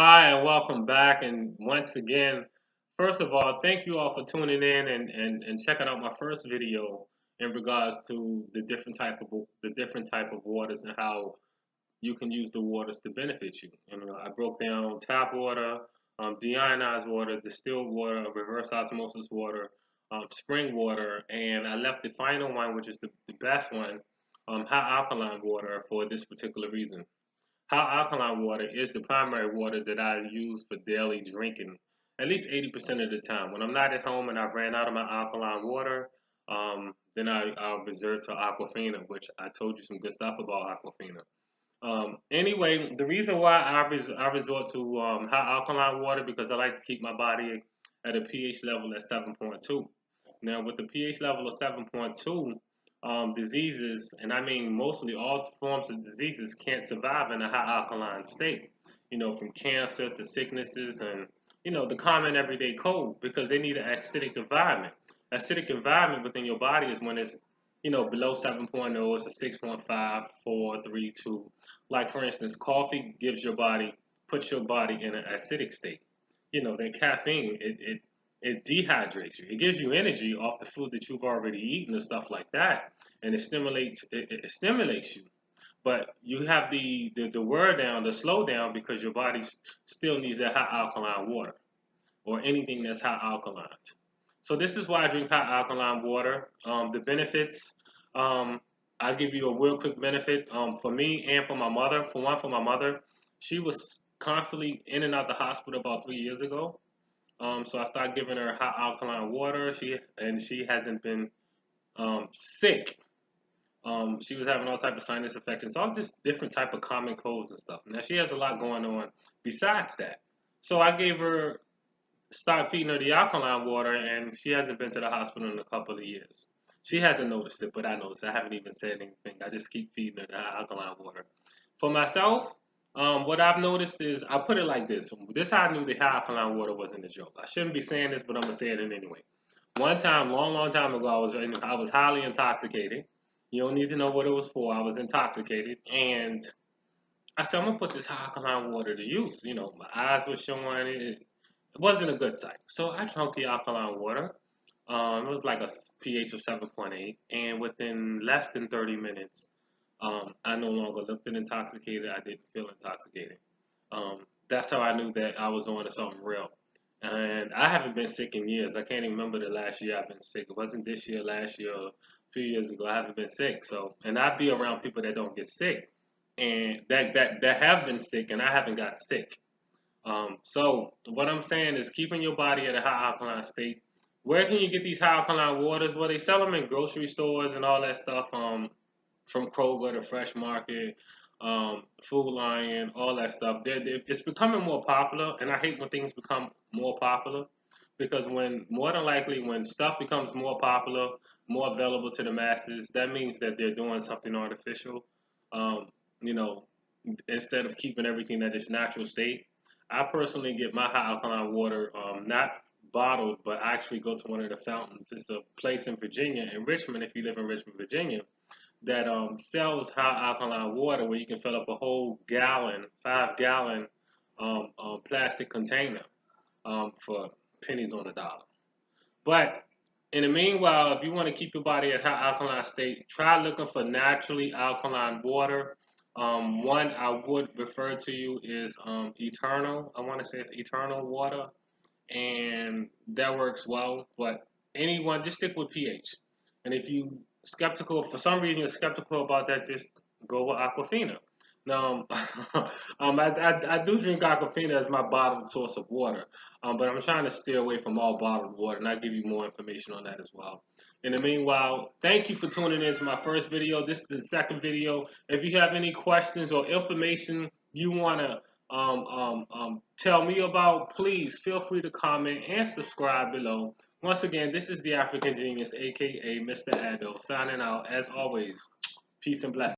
Hi, and welcome back. And once again, first of all, thank you all for tuning in and checking out my first video in regards to the different type of waters and how you can use the waters to benefit you. And I broke down tap water, deionized water, distilled water, reverse osmosis water, spring water, and I left the final one, which is the best one, high alkaline water, for this particular reason. Hot alkaline water is the primary water that I use for daily drinking, at least 80% of the time. When I'm not at home and I've ran out of my alkaline water, then I'll resort to Aquafina, which I told you some good stuff about Aquafina. Anyway, the reason why I resort to hot alkaline water because I like to keep my body at a pH level at 7.2. Now, with the pH level of 7.2, diseases, and I mean mostly all forms of diseases, can't survive in a high alkaline state. From cancer to sicknesses and the common everyday cold because they need an acidic environment. Acidic environment within your body is when it's below 7.0, it's a 6.5, 4, 3, 2. Like for instance, coffee puts your body in an acidic state. Then caffeine, it dehydrates you. It gives you energy off the food that you've already eaten and stuff like that, and it stimulates you. But you have the wear down, the slow down because your body still needs that high alkaline water or anything that's high alkaline. So this is why I drink high alkaline water. The benefits, I'll give you a real quick benefit for me and for my mother. For one, for my mother, she was constantly in and out the hospital about 3 years ago. So I started giving her hot alkaline water. She hasn't been sick. She was having all type of sinus infections, all just different type of common colds and stuff. Now she has a lot going on besides that. So I started feeding her the alkaline water, and she hasn't been to the hospital in a couple of years. She hasn't noticed it, but I noticed. I haven't even said anything. I just keep feeding her the alkaline water. For myself, what I've noticed is I put it like this. This is how I knew the high alkaline water wasn't a joke. I shouldn't be saying this, but I'm gonna say it anyway. One time, long time ago, I was highly intoxicated. You don't need to know what it was for. I was intoxicated, and I said I'm gonna put this high alkaline water to use. My eyes were showing it wasn't a good sight. So I drank the alkaline water. It was like a pH of 7.8, and within less than 30 minutes, I no longer looked intoxicated. I didn't feel intoxicated. That's how I knew that I was on to something real. And I haven't been sick in years. I can't even remember the last year I've been sick. It wasn't this year, last year, or a few years ago. I haven't been sick. So, and I'd be around people that don't get sick, and that have been sick, and I haven't got sick. So what I'm saying is keeping your body at a high alkaline state. Where can you get these high alkaline waters? Well, they sell them in grocery stores and all that stuff. From Kroger to Fresh Market, Food Lion, all that stuff. It's becoming more popular, and I hate when things become more popular because more than likely when stuff becomes more popular, more available to the masses, that means that they're doing something artificial. Um, you know, Instead of keeping everything at its natural state. I personally get my high alkaline water not bottled, but I actually go to one of the fountains. It's a place in Virginia, in Richmond, if you live in Richmond, Virginia, that sells high alkaline water where you can fill up a whole gallon, 5 gallon plastic container for pennies on the dollar. But in the meanwhile, if you want to keep your body at high alkaline state, try looking for naturally alkaline water. One I would refer to you is Eternal. I want to say it's Eternal water, and that works well. But anyone, just stick with pH. And if you skeptical for some reason you're skeptical about that, just go with Aquafina. Now, I do drink Aquafina as my bottled source of water, but I'm trying to steer away from all bottled water, and I'll give you more information on that as well. In the meanwhile, thank you for tuning in to my first video. This is the second video. If you have any questions or information you want to tell me about, please feel free to comment and subscribe below. Once again, this is the African Genius, aka Mr. Ado, signing out as always. Peace and blessings.